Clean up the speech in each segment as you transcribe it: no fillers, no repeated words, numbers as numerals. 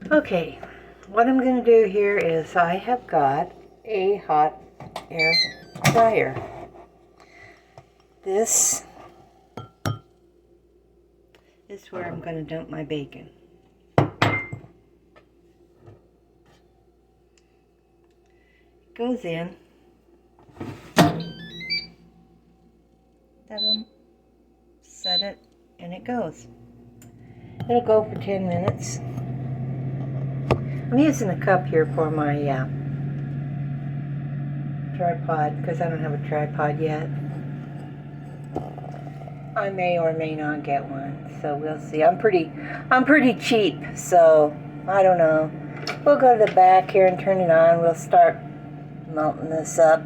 Okay, what I'm going to do here is I have got a hot air fryer. This is where I'm going to dump my bacon. It goes in. That'll set it, and it goes. It'll go for 10 minutes. I'm using a cup here for my tripod because I don't have a tripod yet. I may or may not get one, so we'll see. I'm pretty cheap, so I don't know. We'll go to the back here and turn it on. We'll start melting this up.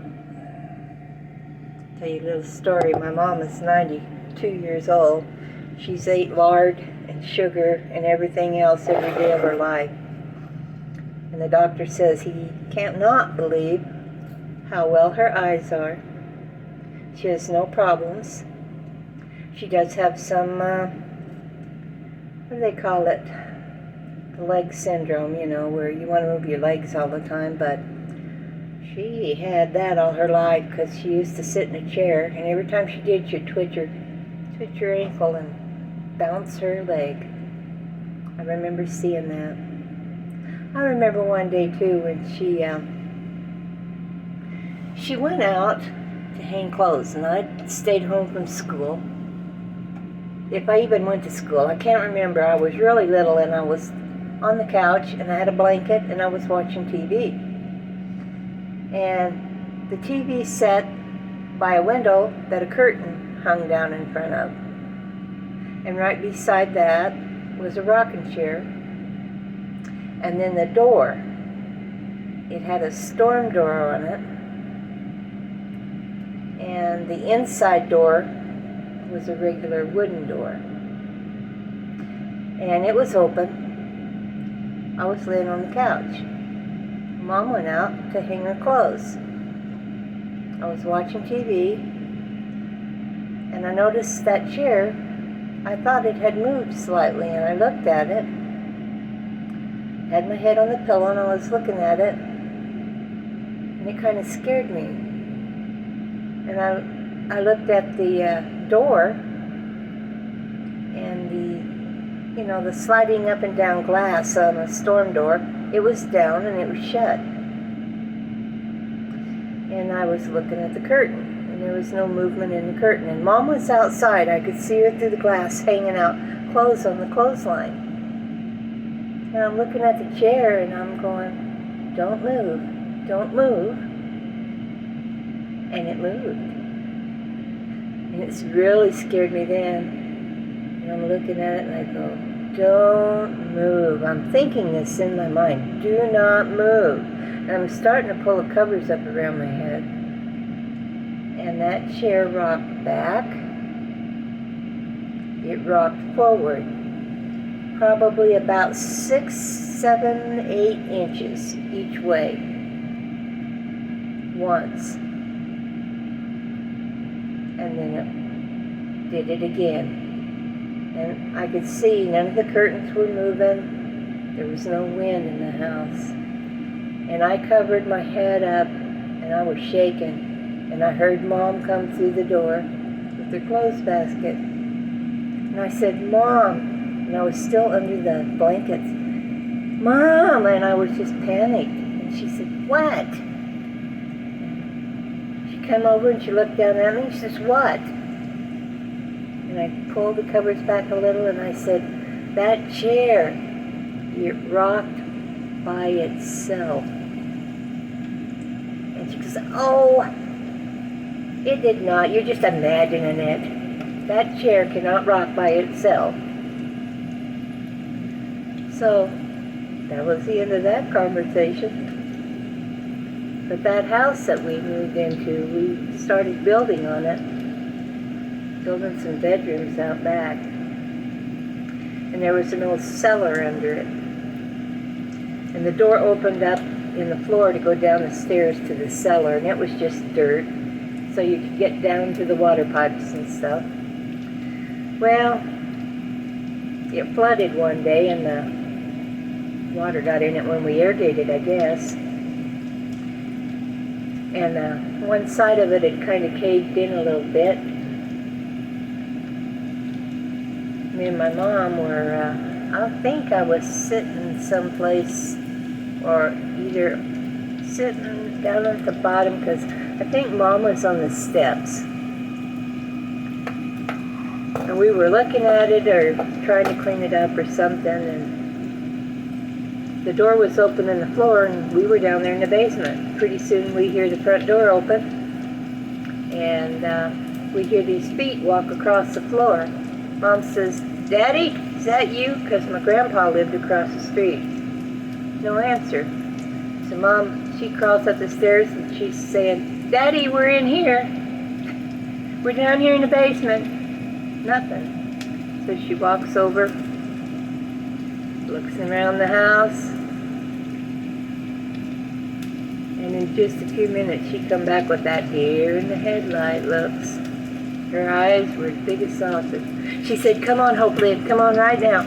Tell you a little story. My mom is 92 years old. She's ate lard and sugar and everything else every day of her life. And the doctor says he can't not believe how well her eyes are. She has no problems. She does have some, what do they call it? The leg syndrome, you know, where you want to move your legs all the time, but she had that all her life because she used to sit in a chair, and every time she did, she'd twitch her ankle and bounce her leg. I remember seeing that. I remember one day too when she went out to hang clothes, and I stayed home from school. If I even went to school, I can't remember. I was really little, and I was on the couch, and I had a blanket, and I was watching TV. And the TV set by a window that a curtain hung down in front of. And right beside that was a rocking chair. And then the door, it had a storm door on it, and the inside door was a regular wooden door, and it was open. I was laying on the couch. Mom went out to hang her clothes. I was watching TV, and I noticed that chair. I thought it had moved slightly, and I looked at it. Had my head on the pillow, and I was looking at it, and it kind of scared me. And I looked at the door, and the sliding up and down glass on the storm door, it was down and it was shut. And I was looking at the curtain, and there was no movement in the curtain. And Mom was outside. I could see her through the glass hanging out clothes on the clothesline. And I'm looking at the chair, and I'm going, don't move, don't move. And it moved. And it's really scared me then. And I'm looking at it, and I go, don't move. I'm thinking this in my mind, do not move. And I'm starting to pull the covers up around my head. And that chair rocked back. It rocked forward. Probably about 6, 7, 8 inches each way. Once. And then it did it again. And I could see none of the curtains were moving. There was no wind in the house. And I covered my head up, and I was shaking. And I heard Mom come through the door with her clothes basket. And I said, Mom. And I was still under the blankets. Mom! And I was just panicked. And she said, what? She came over and she looked down at me and she says, what? And I pulled the covers back a little and I said, that chair, it rocked by itself. And she goes, oh, it did not. You're just imagining it. That chair cannot rock by itself. So, that was the end of that conversation. But that house that we moved into, we started building on it, building some bedrooms out back. And there was an old cellar under it. And the door opened up in the floor to go down the stairs to the cellar, and it was just dirt, so you could get down to the water pipes and stuff. Well, it flooded one day, and the Water got in it when we irrigated, I guess. And one side of it had kind of caved in a little bit. Me and my mom were, I think I was sitting someplace, or either sitting down at the bottom, because I think Mom was on the steps. And we were looking at it or trying to clean it up or something, and the door was open in the floor, and we were down there in the basement. Pretty soon we hear the front door open, and we hear these feet walk across the floor. Mom says, "Daddy, is that you?" Because my grandpa lived across the street. No answer. So Mom, she crawls up the stairs and she's saying, "Daddy, we're in here. We're down here in the basement." Nothing. So she walks over, looks around the house, and in just a few minutes she come back with that deer in the headlight looks. Her eyes were as big as saucers. She said, "Come on, Hope Lid, come on right now."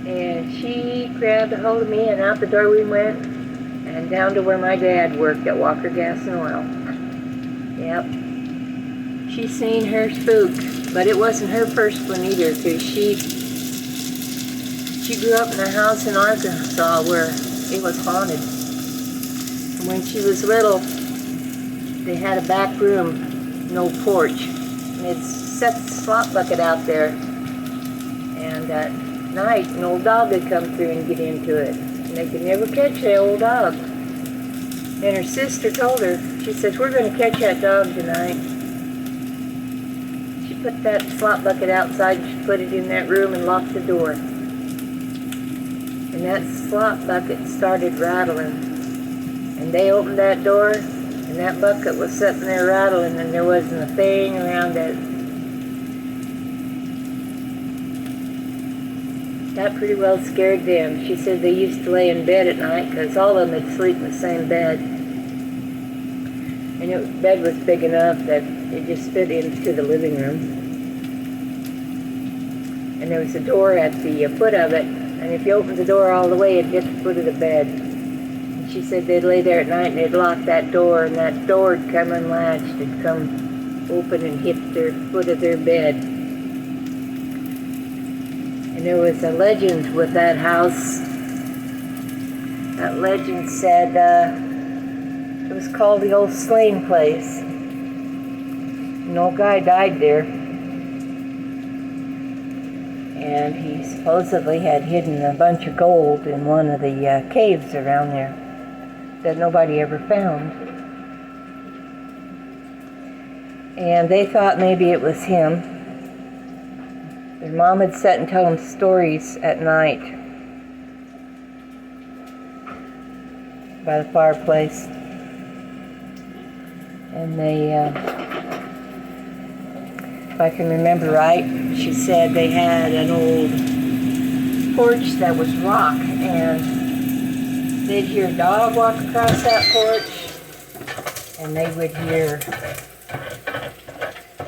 And she grabbed a hold of me, and out the door we went, and down to where my dad worked at Walker Gas and Oil. Yep. She seen her spook, but it wasn't her first one either, because she grew up in a house in Arkansas where it was haunted. And when she was little, they had a back room, no porch, and it set the slop bucket out there. And at night, an old dog would come through and get into it, and they could never catch the old dog. And her sister told her, she says, "We're going to catch that dog tonight." She put that slop bucket outside, and she put it in that room and locked the door. And that slop bucket started rattling. And they opened that door, and that bucket was sitting there rattling, and there wasn't a thing around it. That pretty well scared them. She said they used to lay in bed at night because all of them would sleep in the same bed. And the bed was big enough that it just fit into the living room. And there was a door at the foot of it, and if you opened the door all the way, it'd hit the foot of the bed. And she said they'd lay there at night and they'd lock that door, and that door would come unlatched. It'd come open and hit their foot of their bed. And there was a legend with that house. That legend said it was called the Old Slain Place. An old guy died there. And he supposedly had hidden a bunch of gold in one of the caves around there that nobody ever found. And they thought maybe it was him. Their mom had sat and tell them stories at night by the fireplace. And they, if I can remember right, she said they had an old porch that was rock, and they'd hear a dog walk across that porch, and they would hear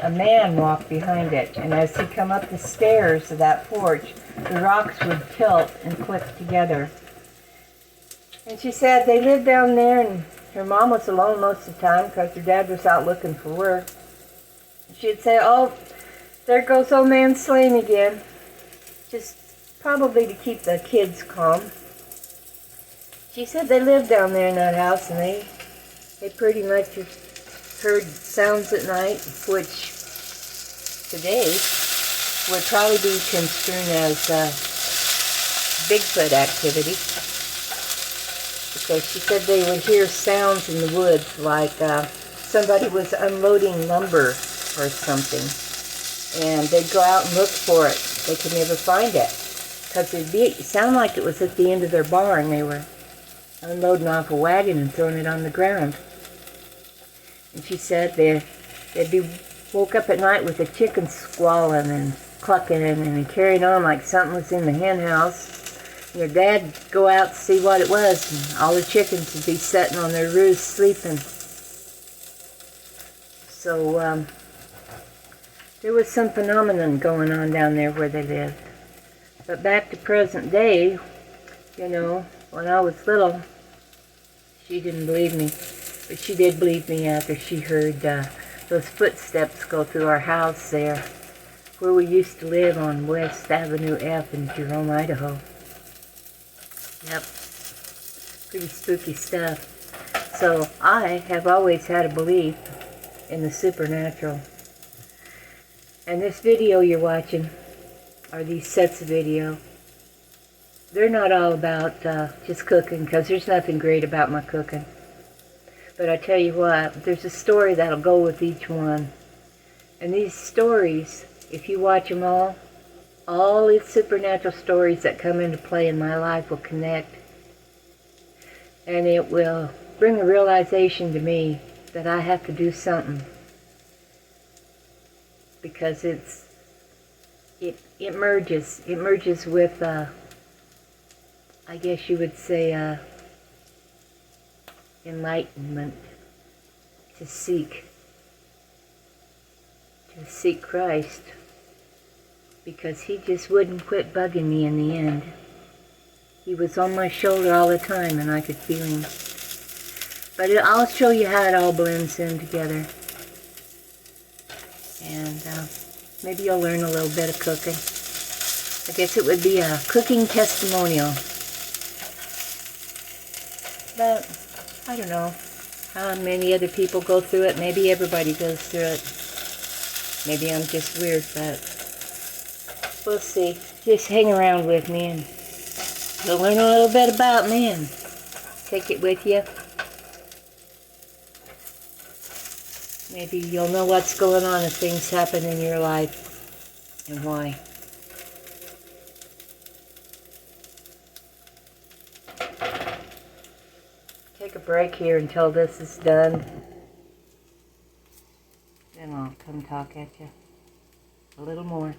a man walk behind it. And as he come up the stairs of that porch, the rocks would tilt and click together. And she said they lived down there, and her mom was alone most of the time because her dad was out looking for work. She'd say, "Oh, there goes old man Slane again," just probably to keep the kids calm. She said they lived down there in that house, and they pretty much heard sounds at night, which today would probably be construed as Bigfoot activity. Because she said they would hear sounds in the woods like somebody was unloading lumber or something. And they'd go out and look for it. They could never find it. Because it sounded like it was at the end of their barn. They were unloading off a wagon and throwing it on the ground. And she said they'd be woke up at night with the chickens squalling and clucking and carrying on like something was in the hen house. And their dad'd go out to see what it was, and all the chickens would be sitting on their roosts sleeping. So there was some phenomenon going on down there where they lived. But back to present day, You know, when I was little, she didn't believe me. But she did believe me after she heard those footsteps go through our house there, where we used to live on West Avenue F in Jerome, Idaho. Yep, pretty spooky stuff. So I have always had a belief in the supernatural. And this video you're watching, or these sets of video, they're not all about just cooking, because there's nothing great about my cooking. But I tell you what, there's a story that'll go with each one. And these stories, if you watch them all these supernatural stories that come into play in my life will connect. And it will bring a realization to me that I have to do something. Because it merges with, I guess you would say, enlightenment, to seek Christ, because he just wouldn't quit bugging me in the end. He was on my shoulder all the time, and I could feel him. But I'll show you how it all blends in together, and maybe you'll learn a little bit of cooking. I guess it would be a cooking testimonial. But I don't know how many other people go through it. Maybe everybody goes through it. Maybe I'm just weird, but we'll see. Just hang around with me and you'll learn a little bit about me and take it with you. Maybe you'll know what's going on if things happen in your life and why. Take a break here until this is done. Then I'll come talk at you a little more.